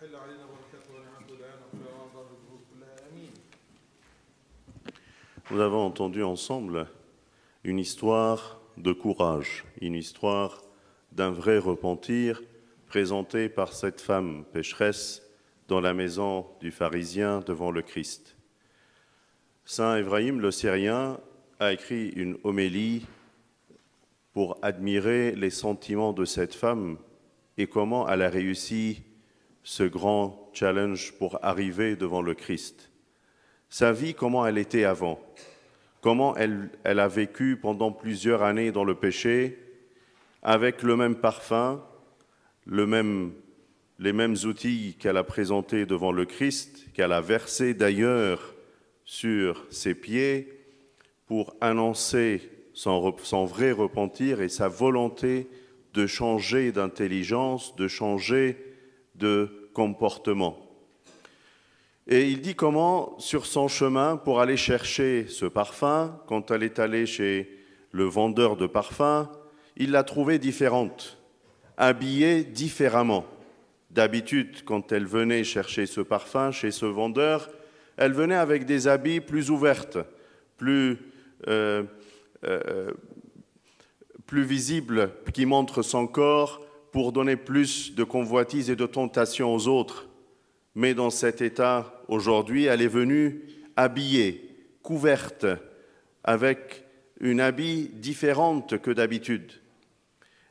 تحل علينا بركاته ونعمته الآن وفي أعضاء الظهور كلها آمين. Nous avons entendu ensemble une histoire de courage, une histoire d'un vrai repentir présentée par cette femme pécheresse dans la maison du pharisien devant le Christ. Saint Évrahim le Syrien a écrit une homélie pour admirer les sentiments de cette femme et comment elle a réussi ce grand challenge pour arriver devant le Christ. Sa vie, comment elle était avant, comment elle a vécu pendant plusieurs années dans le péché, avec le même parfum, les mêmes outils qu'elle a présentés devant le Christ, qu'elle a versé d'ailleurs sur ses pieds pour annoncer son vrai repentir et sa volonté de changer d'intelligence, de changer de comportement. Et il dit comment, sur son chemin, pour aller chercher ce parfum, quand elle est allée chez le vendeur de parfums, il l'a trouvée différente, habillée différemment. D'habitude, quand elle venait chercher ce parfum chez ce vendeur, elle venait avec des habits plus ouvertes, plus visibles, qui montrent son corps pour donner plus de convoitise et de tentation aux autres. Mais dans cet état, aujourd'hui, elle est venue habillée, couverte, avec une habit différente que d'habitude.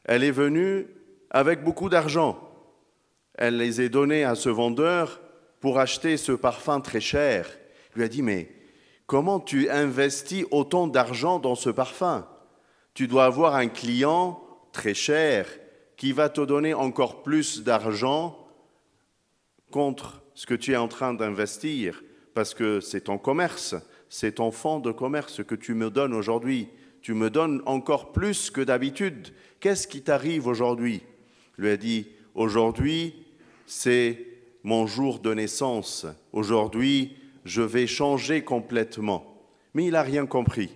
Elle est venue avec beaucoup d'argent. Elle les a donnés à ce vendeur pour acheter ce parfum très cher. Il lui a dit, mais comment tu investis autant d'argent dans ce parfum? Tu dois avoir un client très cher qui va te donner encore plus d'argent contre ce que tu es en train d'investir, parce que c'est ton commerce, c'est ton fonds de commerce que tu me donnes aujourd'hui. Tu me donnes encore plus que d'habitude. Qu'est-ce qui t'arrive aujourd'hui? Il lui a dit, aujourd'hui, c'est mon jour de naissance. Aujourd'hui, je vais changer complètement. Mais il n'a rien compris.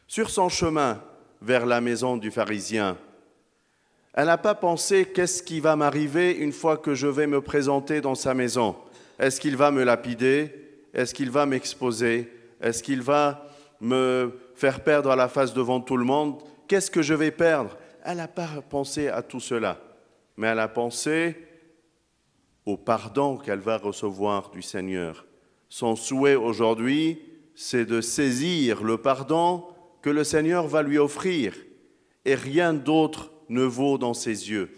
Sur son chemin vers la maison du pharisien, elle n'a pas pensé qu'est-ce qui va m'arriver une fois que je vais me présenter dans sa maison. Est-ce qu'il va me lapider? Est-ce qu'il va m'exposer? Est-ce qu'il va me faire perdre la face devant tout le monde? Qu'est-ce que je vais perdre? Elle n'a pas pensé à tout cela, mais elle a pensé au pardon qu'elle va recevoir du Seigneur. Son souhait aujourd'hui, c'est de saisir le pardon que le Seigneur va lui offrir, et rien d'autre ne vaut dans ses yeux.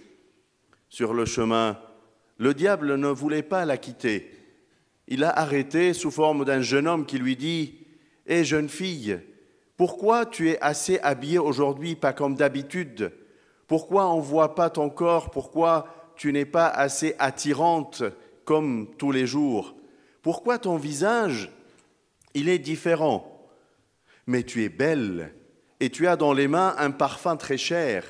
Sur le chemin, le diable ne voulait pas la quitter. Il l'a arrêtée sous forme d'un jeune homme qui lui dit « Hé, jeune fille, pourquoi tu es assez habillée aujourd'hui, pas comme d'habitude? Pourquoi on ne voit pas ton corps? Pourquoi tu n'es pas assez attirante comme tous les jours? Pourquoi ton visage, il est différent? Mais tu es belle et tu as dans les mains un parfum très cher.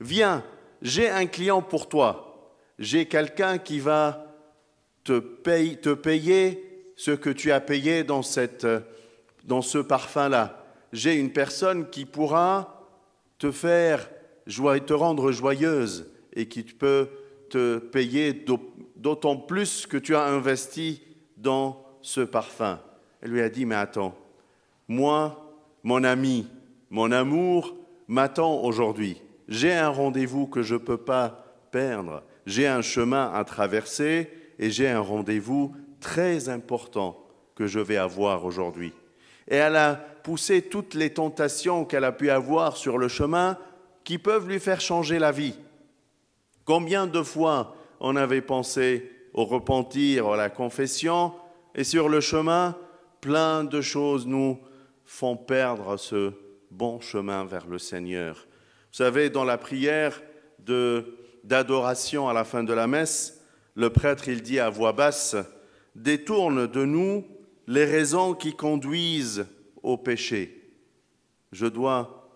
Viens, j'ai un client pour toi. J'ai quelqu'un qui va te payer ce que tu as payé dans ce parfum-là. J'ai une personne qui pourra te rendre joyeuse et qui peut te payer d'autant plus que tu as investi dans ce parfum. Elle lui a dit, mais attends, moi, mon ami, mon amour m'attend aujourd'hui. J'ai un rendez-vous que je ne peux pas perdre. J'ai un chemin à traverser et j'ai un rendez-vous très important que je vais avoir aujourd'hui. Et elle a poussé toutes les tentations qu'elle a pu avoir sur le chemin qui peuvent lui faire changer la vie. Combien de fois on avait pensé au repentir, à la confession, et sur le chemin, plein de choses nous font perdre ce bon chemin vers le Seigneur. Vous savez, dans la prière d'adoration à la fin de la messe, le prêtre, il dit à voix basse, « Détourne de nous les raisons qui conduisent au péché. » Je dois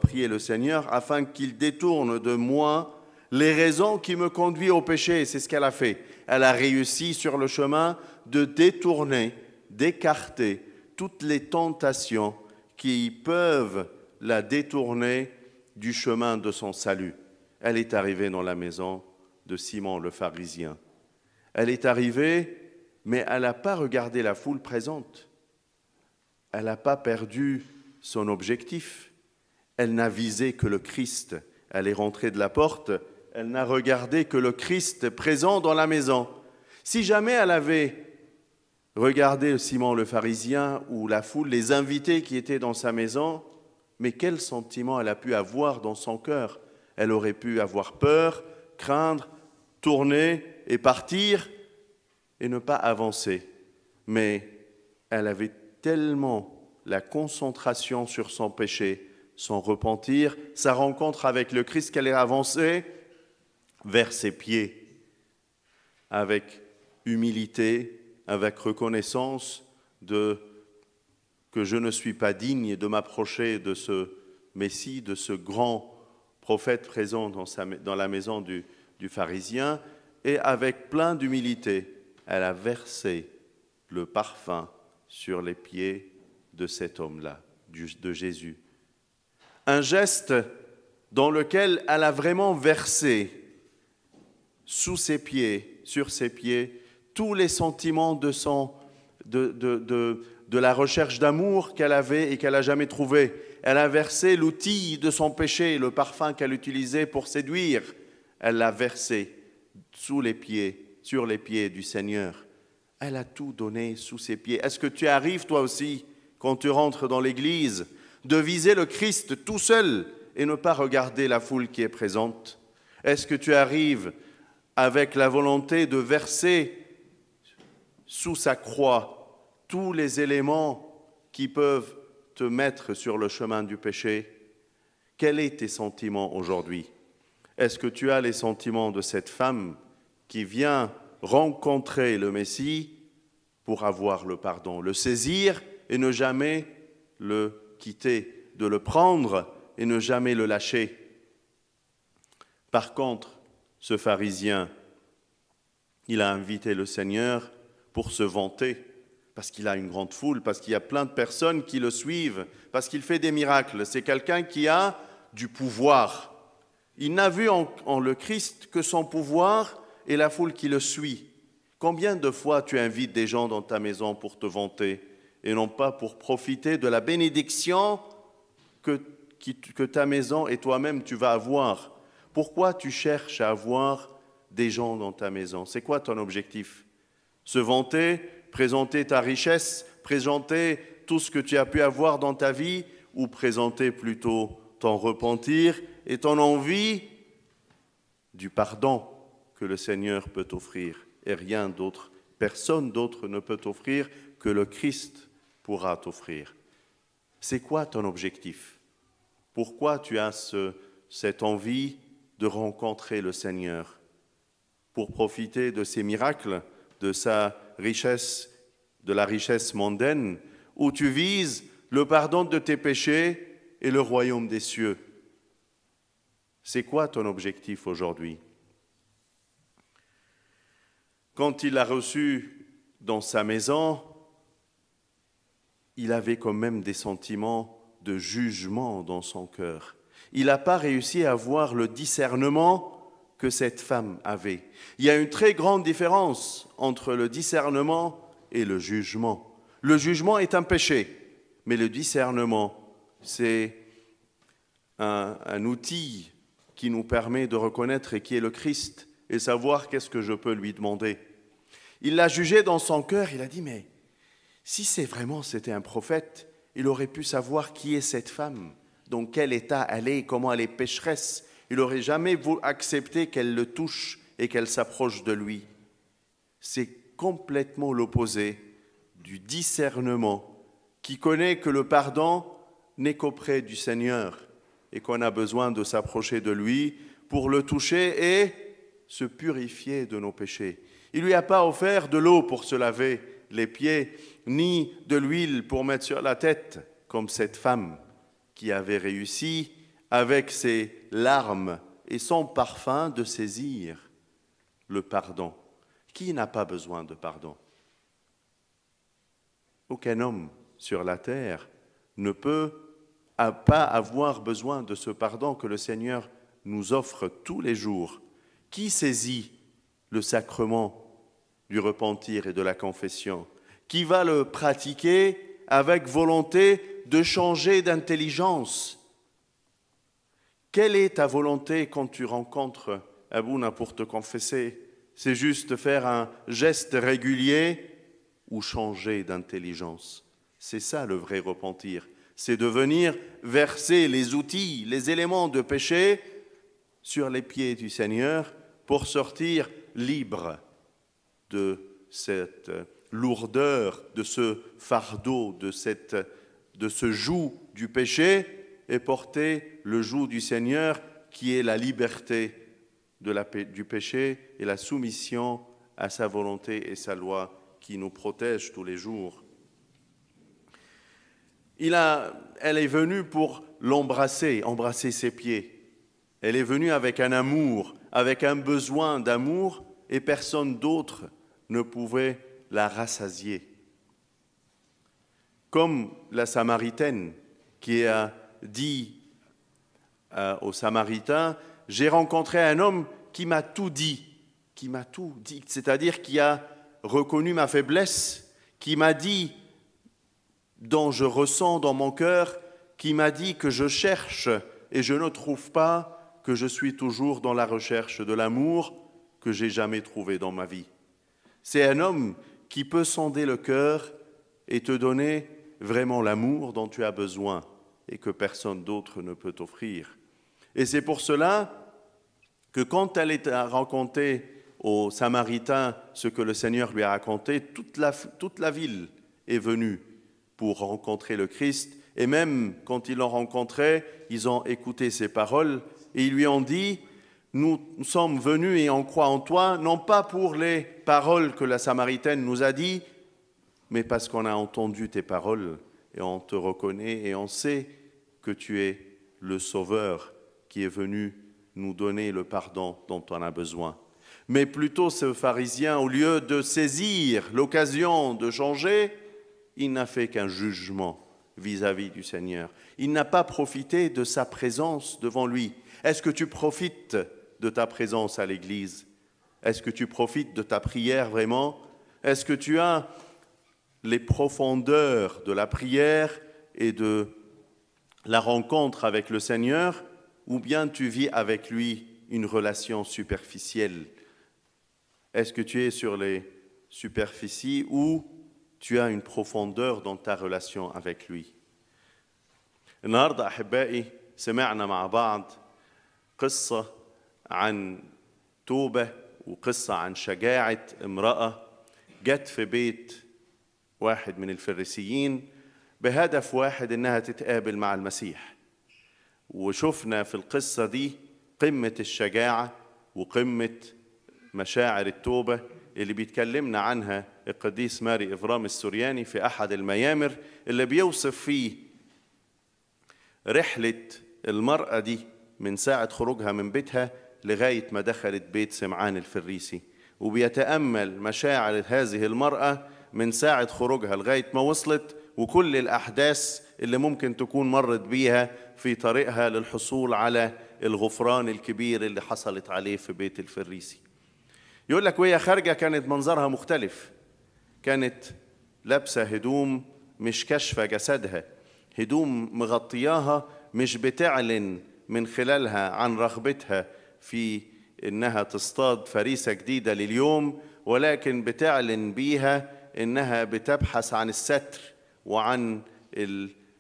prier le Seigneur afin qu'il détourne de moi les raisons qui me conduisent au péché. C'est ce qu'elle a fait. Elle a réussi sur le chemin de détourner, d'écarter toutes les tentations qui peuvent la détourner du chemin de son salut. Elle est arrivée dans la maison de Simon le pharisien. Elle est arrivée, mais elle n'a pas regardé la foule présente. Elle n'a pas perdu son objectif. Elle n'a visé que le Christ. Elle est rentrée de la porte, elle n'a regardé que le Christ présent dans la maison. Si jamais elle avait regardé Simon le pharisien ou la foule, les invités qui étaient dans sa maison, mais quel sentiment elle a pu avoir dans son cœur? Elle aurait pu avoir peur, craindre, tourner et partir et ne pas avancer. Mais elle avait tellement la concentration sur son péché, son repentir, sa rencontre avec le Christ, qu'elle est avancée vers ses pieds avec humilité, avec reconnaissance que je ne suis pas digne de m'approcher de ce Messie, de ce grand prophète présent dans la maison du pharisien, et avec plein d'humilité, elle a versé le parfum sur les pieds de cet homme-là, de Jésus. Un geste dans lequel elle a vraiment versé sous ses pieds, sur ses pieds, tous les sentiments de la recherche d'amour qu'elle avait et qu'elle n'a jamais trouvé. Elle a versé l'outil de son péché, le parfum qu'elle utilisait pour séduire. Elle l'a versé sur les pieds du Seigneur. Elle a tout donné sous ses pieds. Est-ce que tu arrives toi aussi, quand tu rentres dans l'église, de viser le Christ tout seul et ne pas regarder la foule qui est présente? Est-ce que tu arrives avec la volonté de verser sous sa croix tous les éléments qui peuvent te mettre sur le chemin du péché? Quels sont tes sentiments aujourd'hui? Est-ce que tu as les sentiments de cette femme qui vient rencontrer le Messie pour avoir le pardon, le saisir et ne jamais le quitter, de le prendre et ne jamais le lâcher? Par contre, ce pharisien, il a invité le Seigneur pour se vanter, parce qu'il a une grande foule, parce qu'il y a plein de personnes qui le suivent, parce qu'il fait des miracles. C'est quelqu'un qui a du pouvoir. Il n'a vu en le Christ que son pouvoir et la foule qui le suit. Combien de fois tu invites des gens dans ta maison pour te vanter et non pas pour profiter de la bénédiction que ta maison et toi-même tu vas avoir? Pourquoi tu cherches à avoir des gens dans ta maison? C'est quoi ton objectif? Se vanter, présenter ta richesse, présenter tout ce que tu as pu avoir dans ta vie, ou présenter plutôt ton repentir et ton envie du pardon que le Seigneur peut t'offrir? Et rien d'autre, personne d'autre ne peut t'offrir que le Christ pourra t'offrir. C'est quoi ton objectif? Pourquoi tu as cette envie de rencontrer le Seigneur? Pour profiter de ses miracles, de sa richesse, de la richesse mondaine, où tu vises le pardon de tes péchés et le royaume des cieux? C'est quoi ton objectif aujourd'hui? Quand il l'a reçu dans sa maison, il avait quand même des sentiments de jugement dans son cœur. Il n'a pas réussi à avoir le discernement que cette femme avait. Il y a une très grande différence entre le discernement et le jugement. Le jugement est un péché, mais le discernement, c'est un outil qui nous permet de reconnaître qui est le Christ et savoir qu'est-ce que je peux lui demander. Il l'a jugé dans son cœur, il a dit, mais si c'était un prophète, il aurait pu savoir qui est cette femme, dans quel état elle est, comment elle est pécheresse. Il n'aurait jamais accepté qu'elle le touche et qu'elle s'approche de lui. C'est complètement l'opposé du discernement qui connaît que le pardon n'est qu'auprès du Seigneur et qu'on a besoin de s'approcher de lui pour le toucher et se purifier de nos péchés. Il ne lui a pas offert de l'eau pour se laver les pieds, ni de l'huile pour mettre sur la tête, comme cette femme qui avait réussi, avec ses larmes et son parfum, de saisir le pardon. Qui n'a pas besoin de pardon? Aucun homme sur la terre ne peut pas avoir besoin de ce pardon que le Seigneur nous offre tous les jours, Qui saisit le sacrement du repentir et de la confession? Qui va le pratiquer avec volonté de changer d'intelligence? Quelle est ta volonté quand tu rencontres Abouna pour te confesser? C'est juste faire un geste régulier ou changer d'intelligence? C'est ça le vrai repentir. C'est de venir verser les outils, les éléments de péché sur les pieds du Seigneur pour sortir libre de cette lourdeur, de ce fardeau, de ce joug du péché et porter le joug du Seigneur qui est la liberté du péché et la soumission à sa volonté et sa loi qui nous protège tous les jours. Elle est venue pour l'embrasser, embrasser ses pieds. Elle est venue avec un amour, avec un besoin d'amour, et personne d'autre ne pouvait la rassasier. Comme la Samaritaine qui a dit aux Samaritains, « J'ai rencontré un homme qui m'a tout dit, c'est-à-dire qui a reconnu ma faiblesse, qui m'a dit dont je ressens dans mon cœur, qui m'a dit que je cherche et je ne trouve pas, que je suis toujours dans la recherche de l'amour que j'ai jamais trouvé dans ma vie. » C'est un homme qui peut sonder le cœur et te donner vraiment l'amour dont tu as besoin et que personne d'autre ne peut t'offrir. Et c'est pour cela que quand elle est à raconter aux Samaritains ce que le Seigneur lui a raconté, toute la ville est venue pour rencontrer le Christ. Et même quand ils l'ont rencontré, ils ont écouté ses paroles et ils lui ont dit « Nous sommes venus et on croit en toi, non pas pour les paroles que la Samaritaine nous a dit, mais parce qu'on a entendu tes paroles et on te reconnaît et on sait que tu es le Sauveur qui est venu nous donner le pardon dont on a besoin. » Mais plutôt ce pharisien, au lieu de saisir l'occasion de changer, il n'a fait qu'un jugement vis-à-vis du Seigneur. Il n'a pas profité de sa présence devant lui. Est-ce que tu profites de ta présence à l'Église? Est-ce que tu profites de ta prière vraiment? Est-ce que tu as les profondeurs de la prière et de la rencontre avec le Seigneur, ou bien tu vis avec lui une relation superficielle? Est-ce que tu es sur les superficies ou tu as une profondeur dans ta relation avec lui? النهارده أحبائي سمعنا مع بعض قصة عن توبة وقصة عن شجاعة امرأة جت في بيت واحد من الفريسيين بهدف واحد إنها تتقابل مع المسيح. وشفنا في القصة دي قمة الشجاعة وقمة مشاعر التوبة اللي بيتكلمنا عنها القديس ماري إفرام السورياني في أحد الميامر اللي بيوصف فيه رحلة المرأة دي من ساعة خروجها من بيتها لغاية ما دخلت بيت سمعان الفريسي، وبيتأمل مشاعر هذه المرأة من ساعة خروجها لغاية ما وصلت وكل الأحداث اللي ممكن تكون مرت بيها في طريقها للحصول على الغفران الكبير اللي حصلت عليه في بيت الفريسي. يقول لك وهي خارجة كانت منظرها مختلف، كانت لابسة هدوم مش كشفة جسدها، هدوم مغطياها مش بتعلن من خلالها عن رغبتها في إنها تصطاد فريسة جديدة لليوم، ولكن بتعلن بيها إنها بتبحث عن الستر وعن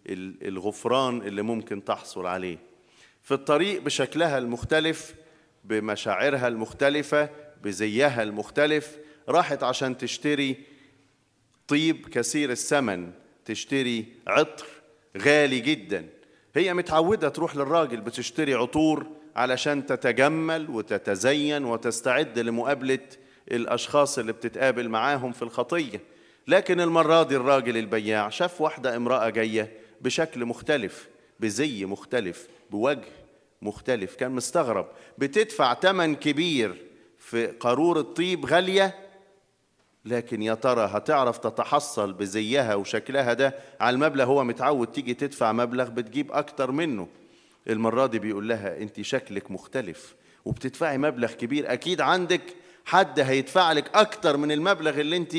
الغفران اللي ممكن تحصل عليه. في الطريق بشكلها المختلف، بمشاعرها المختلفة، بزيها المختلف، راحت عشان تشتري طيب كثير الثمن، تشتري عطر غالي جدا. هي متعودة تروح للراجل بتشتري عطور علشان تتجمل وتتزين وتستعد لمقابلة الأشخاص اللي بتتقابل معاهم في الخطية. لكن المرة دي الراجل البياع شاف واحدة امرأة جاية بشكل مختلف، بزي مختلف، بوجه مختلف، كان مستغرب، بتدفع ثمن كبير في قارورة طيب غالية، لكن يا ترى هتعرف تتحصل بزيها وشكلها ده على المبلغ؟ هو متعود تيجي تدفع مبلغ بتجيب أكتر منه. المرة دي بيقول لها أنت شكلك مختلف وبتدفعي مبلغ كبير، أكيد عندك حد هيدفع لك أكتر من المبلغ اللي أنت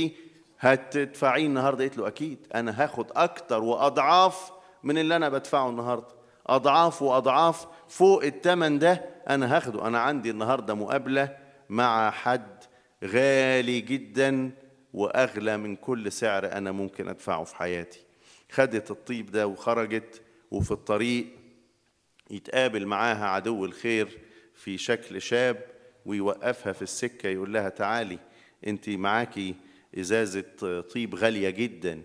هتدفعيه النهاردة. قلت له أكيد أنا هاخد أكتر وأضعاف من اللي أنا بدفعه النهاردة، أضعاف وأضعاف فوق الثمن ده أنا هاخده. أنا عندي النهاردة مقابلة مع حد غالي جدا وأغلى من كل سعر أنا ممكن أدفعه في حياتي. خدت الطيب ده وخرجت، وفي الطريق يتقابل معاها عدو الخير في شكل شاب ويوقفها في السكة، يقول لها تعالي انت معاكي إزازة طيب غالية جدا،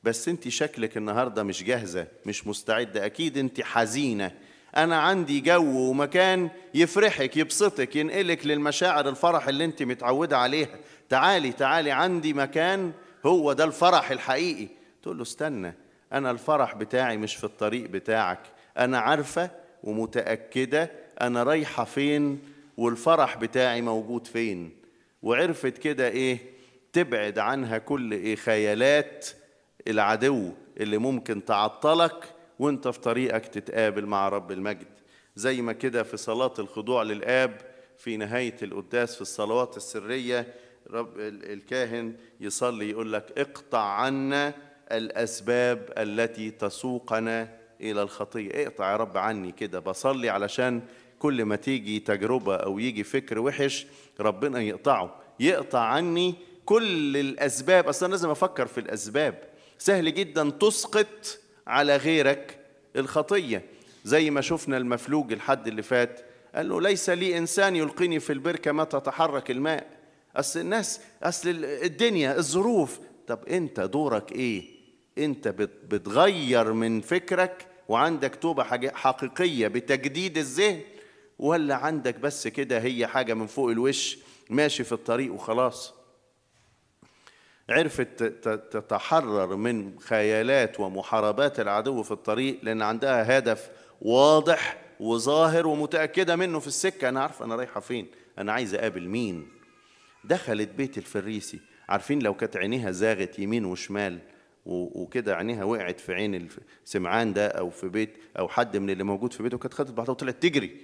بس انت شكلك النهاردة مش جاهزة، مش مستعدة، أكيد انت حزينة. أنا عندي جو ومكان يفرحك يبسطك ينقلك للمشاعر الفرح اللي انت متعودة عليها. تعالي تعالي عندي مكان هو ده الفرح الحقيقي. تقول له استنى، أنا الفرح بتاعي مش في الطريق بتاعك، أنا عارفة ومتأكدة أنا رايحة فين والفرح بتاعي موجود فين. وعرفت كده إيه تبعد عنها كل إيه خيالات العدو اللي ممكن تعطلك وانت في طريقك تتقابل مع رب المجد. زي ما كده في صلاة الخضوع للآب في نهاية القداس في الصلوات السرية رب الكاهن يصلي يقول لك اقطع عنا الأسباب التي تسوقنا إلى الخطية. اقطع يا رب عني كده، بصلي علشان كل ما تيجي تجربة أو يجي فكر وحش ربنا يقطع عني كل الأسباب. أصلا لازم أفكر في الأسباب. سهل جدا تسقط على غيرك الخطية، زي ما شفنا المفلوج الحد اللي فات قال له ليس لي إنسان يلقيني في البركة ما تتحرك الماء. أصل الناس، أصل الدنيا، الظروف. طب أنت دورك إيه؟ أنت بتغير من فكرك وعندك توبة حقيقية بتجديد الذهن، ولا عندك بس كده هي حاجة من فوق الوش ماشي في الطريق وخلاص؟ عرفت تتحرر من خيالات ومحاربات العدو في الطريق لأن عندها هدف واضح وظاهر ومتأكدة منه في السكة. أنا عارفة أنا رايحة فين، أنا عايزة أقابل مين. دخلت بيت الفريسي. عارفين لو كانت عينيها زاغت يمين وشمال وكده عينيها وقعت في عين سمعان ده أو في بيت أو حد من اللي موجود في بيته، كانت خدت بعضها وطلعت تجري،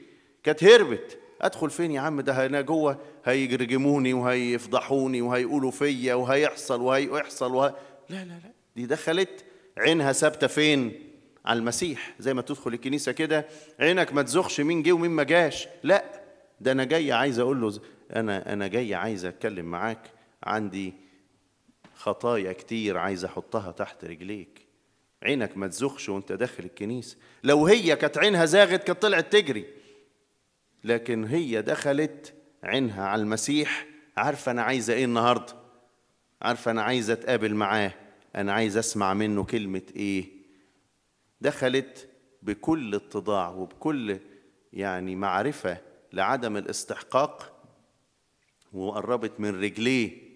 كانت هربت. أدخل فين يا عم؟ ده أنا جوه هيرجموني وهيفضحوني وهيقولوا فيا وهيحصل لا لا لا، دي دخلت عينها ثابتة فين؟ على المسيح. زي ما تدخل الكنيسة كده عينك ما تزخش مين جه ومين ما جاش، لا ده أنا جاي عايز أقول له أنا جاي عايز أتكلم معاك، عندي خطايا كتير عايز أحطها تحت رجليك. عينك ما تزخش وانت داخل الكنيسة. لو هي كانت عينها زاغت كانت طلعت تجري، لكن هي دخلت عينها على المسيح، عارفة أنا عايزة إيه النهاردة، عارفة أنا عايزة أتقابل معاه، أنا عايزة أسمع منه كلمة إيه. دخلت بكل اتضاع وبكل يعني معرفة لعدم الاستحقاق، وقربت من رجليه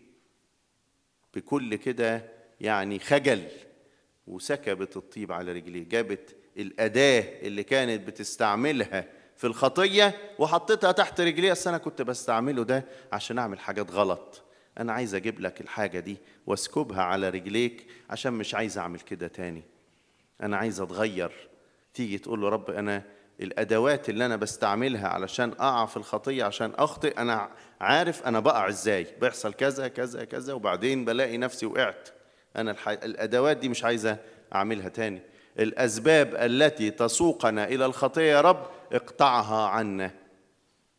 بكل كده يعني خجل، وسكبت الطيب على رجليه. جابت الأداة اللي كانت بتستعملها في الخطية وحطيتها تحت رجليه. أصل أنا كنت بستعمله ده عشان أعمل حاجات غلط، أنا عايز أجيب لك الحاجة دي واسكبها على رجليك عشان مش عايز أعمل كده تاني، أنا عايز أتغير. تيجي تقول له رب أنا الأدوات اللي أنا بستعملها علشان أقع في الخطية عشان أخطئ، أنا عارف أنا بقع إزاي، بيحصل كذا كذا كذا وبعدين بلاقي نفسي وقعت. أنا الأدوات دي مش عايزة أعملها تاني. الأسباب التي تسوقنا إلى الخطية يا رب اقطعها عنا،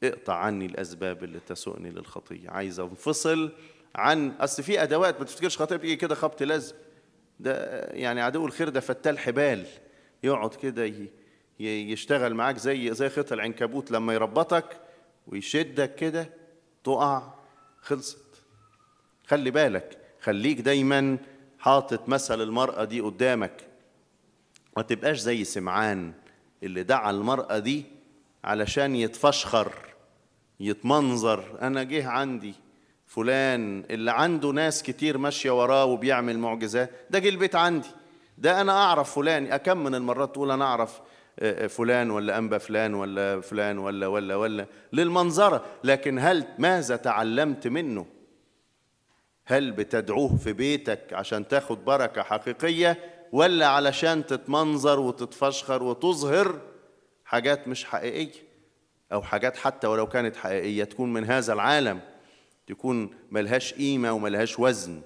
اقطع عني الأسباب اللي تسوقني للخطية. عايز أنفصل عن أصل في أدوات ما تفتكرش خطية بيجي كده خبط لزق، ده يعني عدو الخير ده فتال حبال، يقعد كده يشتغل معاك زي خيط العنكبوت لما يربطك ويشدك كده تقع، خلصت. خلي بالك، خليك دايما حاطط مثل المرأة دي قدامك، ما تبقاش زي سمعان اللي دعا المرأة دي علشان يتفشخر يتمنظر. أنا جه عندي فلان اللي عنده ناس كتير ماشية وراه وبيعمل معجزات، ده جه البيت عندي، ده أنا أعرف فلان. أكم من المرات تقول أنا أعرف فلان ولا أنبا فلان ولا فلان ولا للمنظرة، لكن هل ماذا تعلمت منه؟ هل بتدعوه في بيتك عشان تاخد بركة حقيقية ولا علشان تتمنظر وتتفشخر وتظهر حاجات مش حقيقية؟ أو حاجات حتى ولو كانت حقيقية تكون من هذا العالم، تكون ملهاش قيمة وملهاش وزن.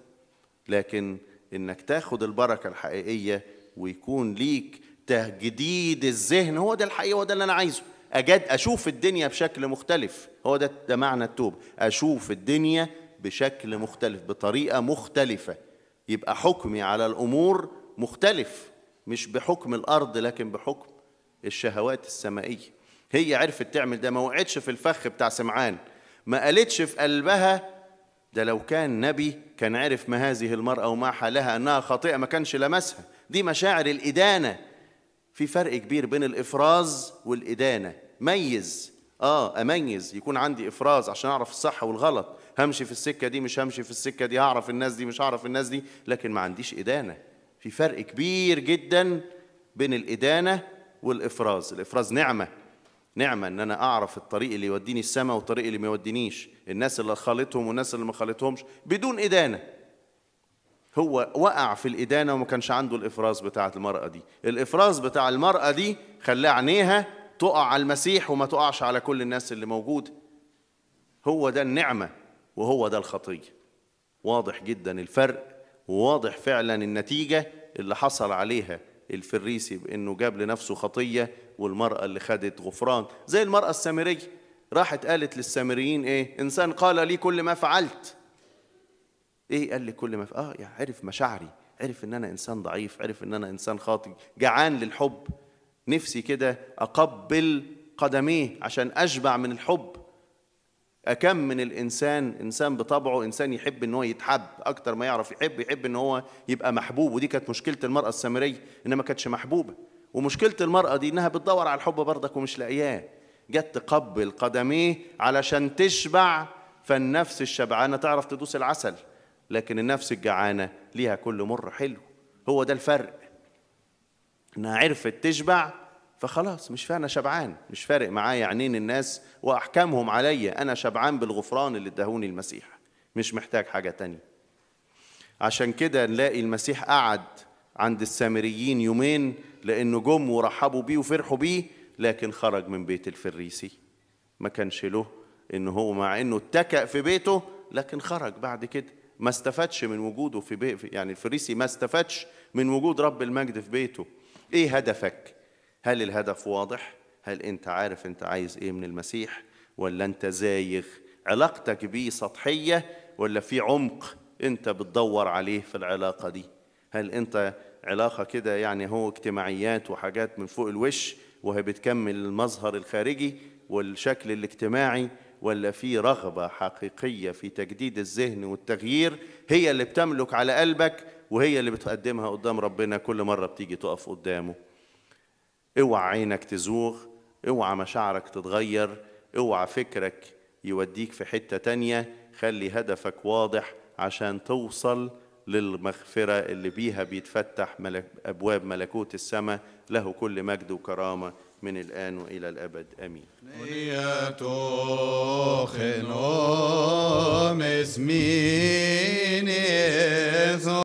لكن إنك تاخد البركة الحقيقية ويكون ليك تجديد الذهن، هو ده الحقيقة، هو ده اللي أنا عايزه. أشوف الدنيا بشكل مختلف، هو ده معنى التوبة، أشوف الدنيا بشكل مختلف، بطريقة مختلفة. يبقى حكمي على الأمور مختلف، مش بحكم الأرض لكن بحكم الشهوات السمائية. هي عرفت تعمل ده، ما وقعتش في الفخ بتاع سمعان، ما قالتش في قلبها ده لو كان نبي كان عرف ما هذه المرأة وما حالها أنها خاطئة ما كانش لمسها. دي مشاعر الإدانة. في فرق كبير بين الإفراز والإدانة. ميز، أميز، يكون عندي إفراز عشان أعرف الصح والغلط، همشي في السكة دي مش همشي في السكة دي، هعرف الناس دي مش هعرف الناس دي، لكن ما عنديش إدانة. في فرق كبير جدا بين الإدانة والإفراز. الإفراز نعمة ان انا اعرف الطريق اللي يوديني السماء والطريق اللي ما يودينيش، الناس اللي خالطهم والناس اللي ما خالطهمش، بدون إدانة. هو وقع في الإدانة وما كانش عنده الإفراز بتاعت المرأة دي. الإفراز بتاع المرأة دي خلاه عينيها تقع على المسيح وما تقعش على كل الناس اللي موجودة. هو ده النعمة وهو ده الخطية. واضح جدا الفرق، وواضح فعلا النتيجة اللي حصل عليها الفريسي بأنه جاب لنفسه خطية، والمرأة اللي خدت غفران. زي المرأة السامرية، راحت قالت للسامريين إيه؟ إنسان قال لي كل ما فعلت. إيه قال لي كل ما يعني عرف مشاعري، عرف إن أنا إنسان ضعيف، عرف إن أنا إنسان خاطئ، جعان للحب، نفسي كده أقبل قدميه عشان أشبع من الحب. أكم من الإنسان، إنسان بطبعه إنسان يحب إن هو يتحب أكتر ما يعرف يحب إن هو يبقى محبوب. ودي كانت مشكلة المرأة السامرية، إنها ما كانتش محبوبة. ومشكلة المرأة دي إنها بتدور على الحب برضك ومش لاقياه. جت تقبل قدميه علشان تشبع، فالنفس الشبعانة تعرف تدوس العسل، لكن النفس الجعانة ليها كل مر حلو. هو ده الفرق، إنها عرفت تشبع فخلاص مش فارق، أنا شبعان، مش فارق معايا عينين الناس وأحكامهم عليا، أنا شبعان بالغفران اللي اداهوني المسيح، مش محتاج حاجة تانية. عشان كده نلاقي المسيح قعد عند السامريين يومين، لأنه جم ورحبوا بيه وفرحوا بيه، لكن خرج من بيت الفريسي. ما كانش له إنه هو مع إنه اتكأ في بيته، لكن خرج بعد كده، ما استفادش من وجوده في بيت. يعني الفريسي ما استفادش من وجود رب المجد في بيته. إيه هدفك؟ هل الهدف واضح؟ هل أنت عارف أنت عايز إيه من المسيح؟ ولا أنت زايغ؟ علاقتك بيه سطحية ولا في عمق أنت بتدور عليه في العلاقة دي؟ هل أنت علاقة كده يعني هو اجتماعيات وحاجات من فوق الوش وهي بتكمل المظهر الخارجي والشكل الاجتماعي، ولا في رغبة حقيقية في تجديد الذهن والتغيير هي اللي بتملك على قلبك وهي اللي بتقدمها قدام ربنا كل مرة بتيجي تقف قدامه؟ اوعى عينك تزوغ، اوعى مشاعرك تتغير، اوعى فكرك يوديك في حتة تانية. خلي هدفك واضح عشان توصل للمغفرة اللي بيها بيتفتح أبواب ملكوت السماء. له كل مجد وكرامة من الآن وإلى الأبد آمين.